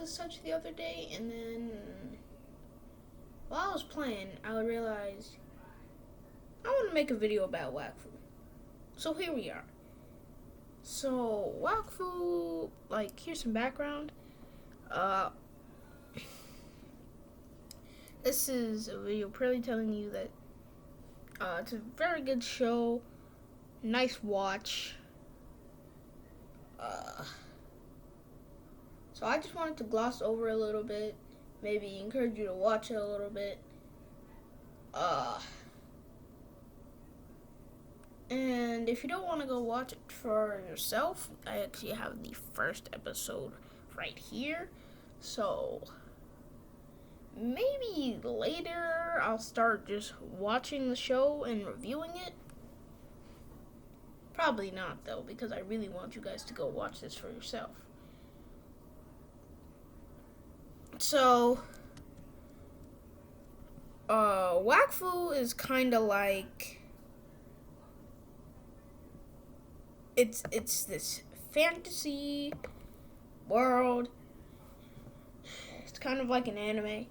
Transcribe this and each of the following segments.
as such the other day, and then while I was playing, I realized I want to make a video about wakfu. So here we are. So wakfu, here's some background. This is a video purely telling you that it's a very good show, nice watch. So I just wanted to gloss over a little bit, maybe encourage you to watch it a little bit. And if you don't want to go watch it for yourself, I actually have the first episode right here. So maybe later I'll start just watching the show and reviewing it. Probably not, though, because I really want you guys to go watch this for yourself. So, wakfu is kind of like, it's this fantasy world. It's kind of like an anime,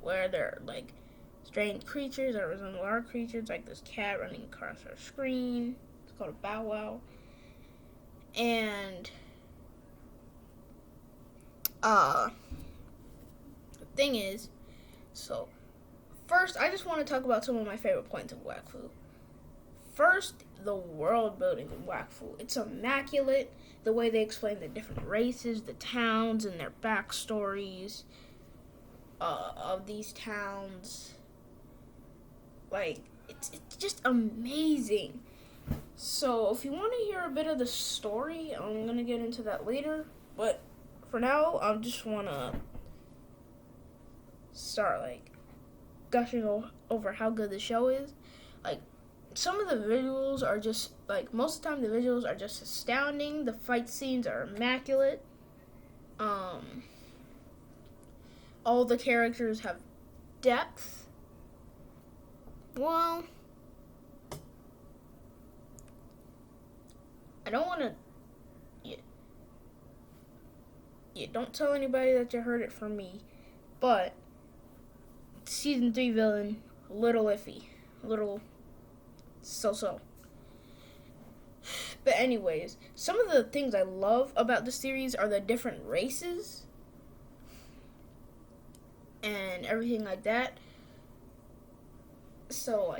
where they're like strange creatures that resemble our creatures, like this cat running across our screen. It's called a bow wow. And the thing is, so first I just want to talk about some of my favorite points of wakfu. First, the world building of wakfu. It's immaculate. The way they explain the different races, the towns, and their backstories of these towns. It's just amazing. So, if you want to hear a bit of the story, I'm going to get into that later. But for now, I just want to start, gushing over how good the show is. Some of the visuals are just, most of the time the visuals are just astounding. The fight scenes are immaculate. All the characters have depth. Well, I don't want to... Yeah, don't tell anybody that you heard it from me. But, Season 3 villain, a little iffy. A little so-so. But anyways, some of the things I love about the series are the different races and everything like that. So,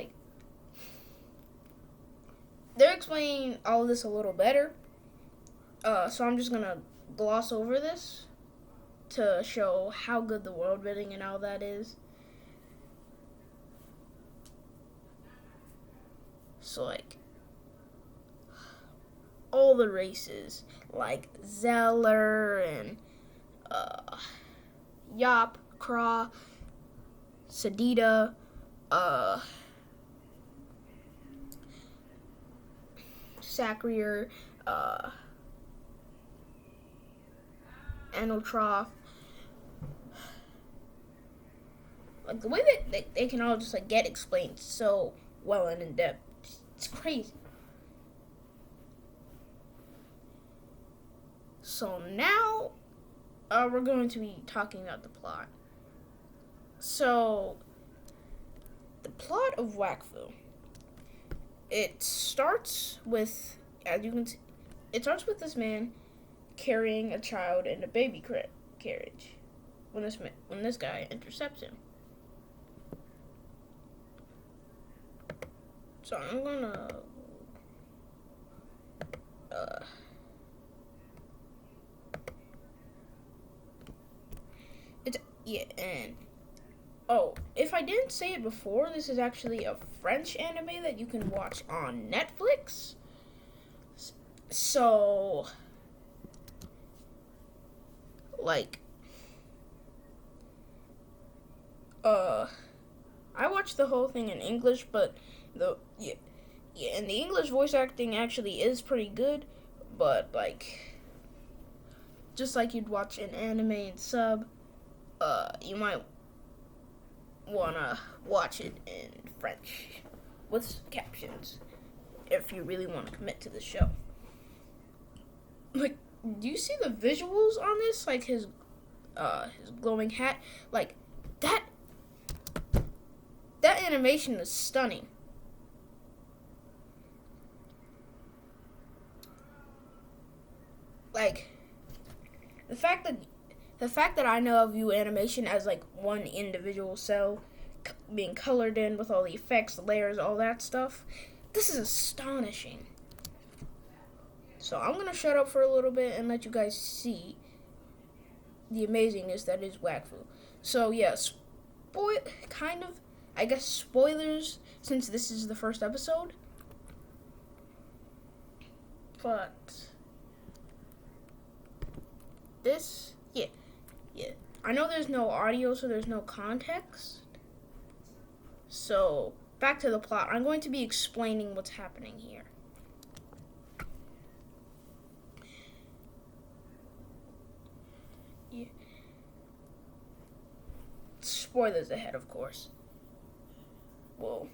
they're explaining all of this a little better. So I'm just gonna gloss over this to show how good the world building and all that is. So, all the races, like Zeller and Yop, Kra, Sadida, Sacrier, Anotroth. The way that they can all just get explained so well and in depth, it's crazy. So now we're going to be talking about the plot. So the plot of wakfu, it starts with, as you can see, it starts with this man carrying a child in a baby carriage when this guy intercepts him. So I'm gonna if I didn't say it before, this is actually a French anime that you can watch on Netflix. So, I watched the whole thing in English, but and the English voice acting actually is pretty good, but just like you'd watch an anime and sub, you might wanna watch it in French with captions if you really want to commit to the show. do you see the visuals on this? Like his glowing hat, like that. That animation is stunning. Like the fact that I know of view animation as like one individual cell being colored in with all the effects, the layers, all that stuff. This is astonishing. So I'm gonna shut up for a little bit and let you guys see the amazingness that is wakfu. So yeah, I guess spoilers since this is the first episode. But this, yeah. I know there's no audio, so there's no context. So back to the plot. I'm going to be explaining what's happening here. Yeah. Spoilers ahead, of course. Well,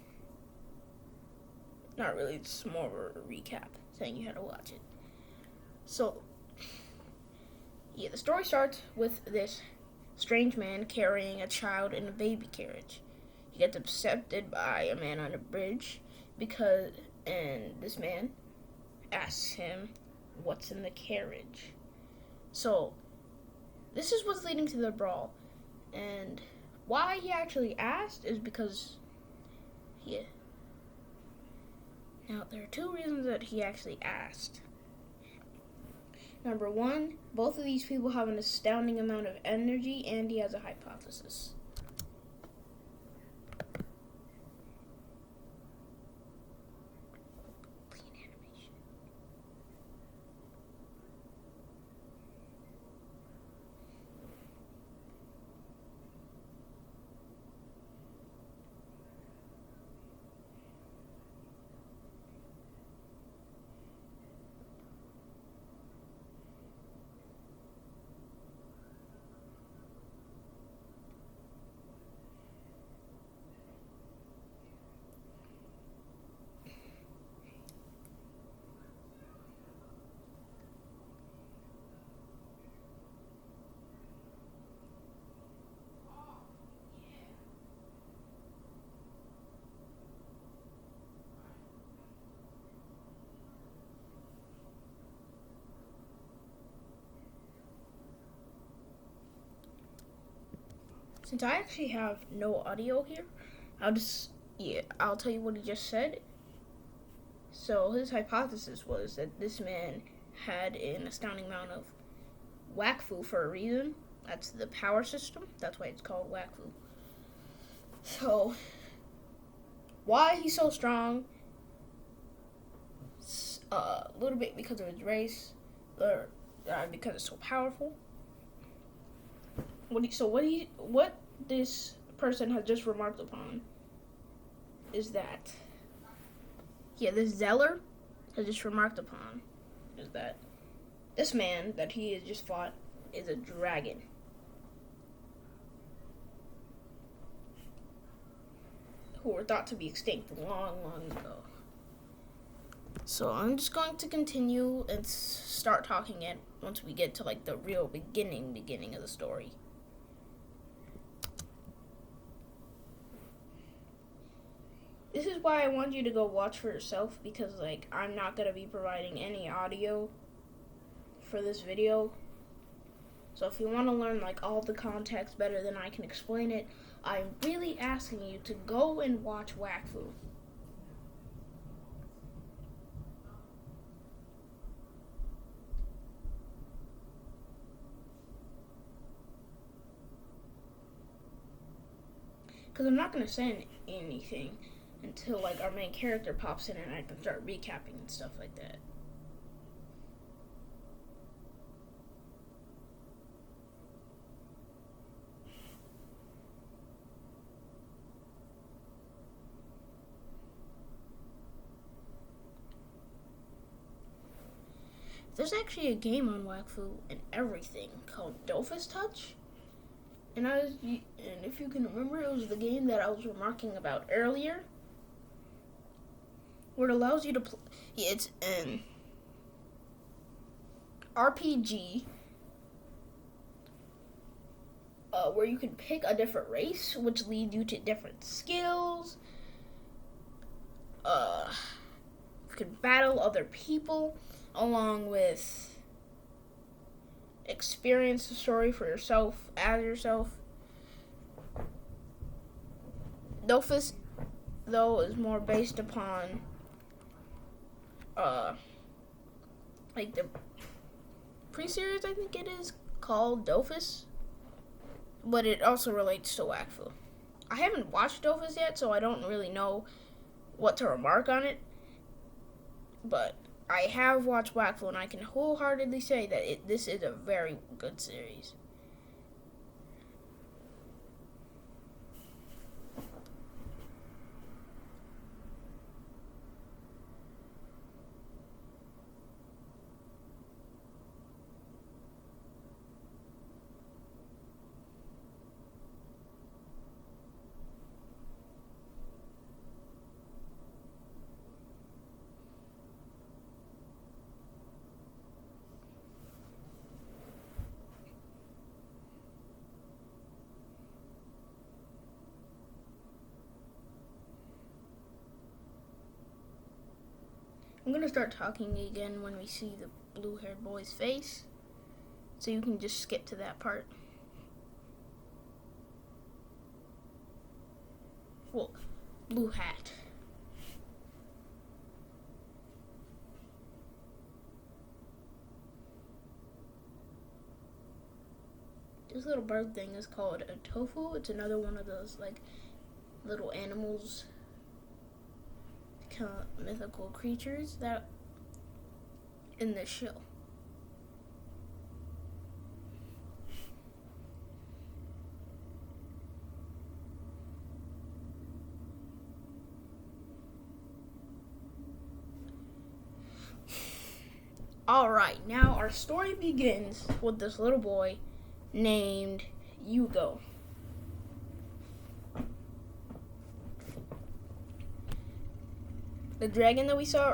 not really. It's more of a recap, saying you had to watch it. So, yeah, the story starts with this strange man carrying a child in a baby carriage. He gets accepted by a man on a bridge and this man asks him what's in the carriage. So, this is what's leading to the brawl. And why he actually asked is because, now there are two reasons that he actually asked. Number one, both of these people have an astounding amount of energy, and he has a hypothesis. Since I actually have no audio here, I'll tell you what he just said. So his hypothesis was that this man had an astounding amount of wakfu for a reason. That's the power system. That's why it's called wakfu. So, why he's so strong? A little bit because of his race, or because it's so powerful. What this person has just remarked upon is that, this Zeller has just remarked upon is that this man that he has just fought is a dragon. Who were thought to be extinct long, long ago. So I'm just going to continue and start talking it once we get to like the real beginning of the story. This is why I want you to go watch for yourself, because like I'm not going to be providing any audio for this video. So if you want to learn like all the context better than I can explain it, I'm really asking you to go and watch wakfu. Because I'm not going to say anything until like our main character pops in and I can start recapping and stuff like that. There's actually a game on wakfu and everything called Dofus Touch. And if you can remember, it was the game that I was remarking about earlier, where it allows you to play. RPG where you can pick a different race, which leads you to different skills. You can battle other people, along with experience the story for yourself, as yourself. Dofus, though, is more based upon like the pre-series, I think it is called Dofus, but it also relates to wakfu. I haven't watched Dofus yet, so I don't really know what to remark on it, but I have watched wakfu, and I can wholeheartedly say that this is a very good series. I'm going to start talking again when we see the blue-haired boy's face, so you can just skip to that part. Well, blue hat. This little bird thing is called a tofu. It's another one of those, like, little animals, kind of mythical creatures that in this show. Alright, now our story begins with this little boy named Yugo. The dragon that we saw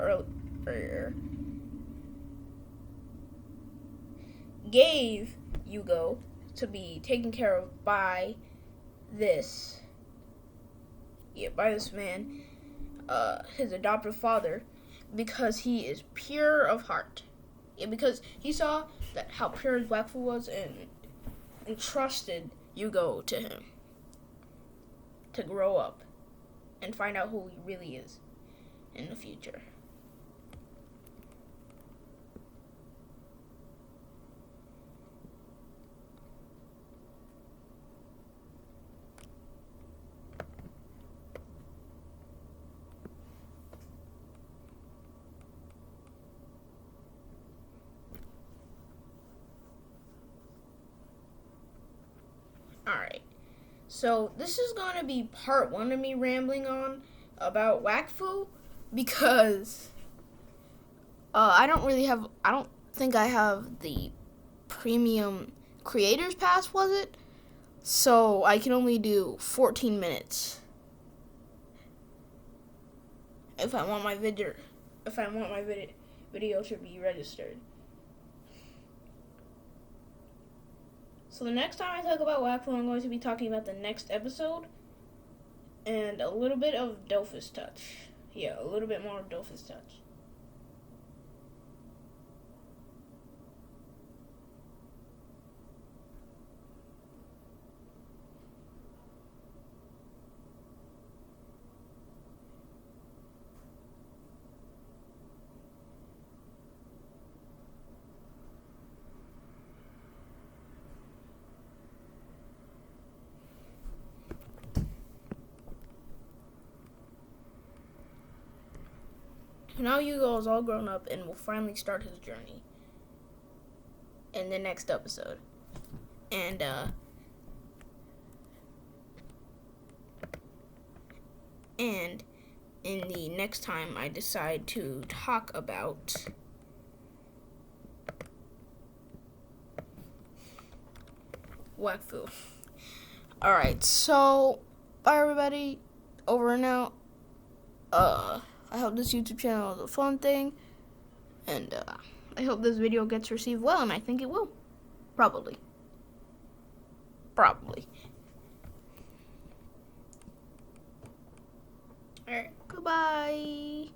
earlier gave Yugo to be taken care of by this man, his adoptive father, because he is pure of heart. Yeah, because he saw that how pure his wakfu was and entrusted Yugo to him to grow up and find out who he really is in the future. Alright, so this is going to be part one of me rambling on about wakfu, because I don't think I have the premium creators pass, was it? So I can only do 14 minutes if I want my video to be registered. So the next time I talk about wakfu, I'm going to be talking about the next episode and a little bit of Dofus touch. Yeah, a little bit more of Dofus touch. Now Yugo is all grown up and will finally start his journey in the next episode. And in the next time I decide to talk about wakfu. Alright, so bye everybody. Over and out. I hope this YouTube channel is a fun thing, and I hope this video gets received well, and I think it will. Probably. Alright, goodbye.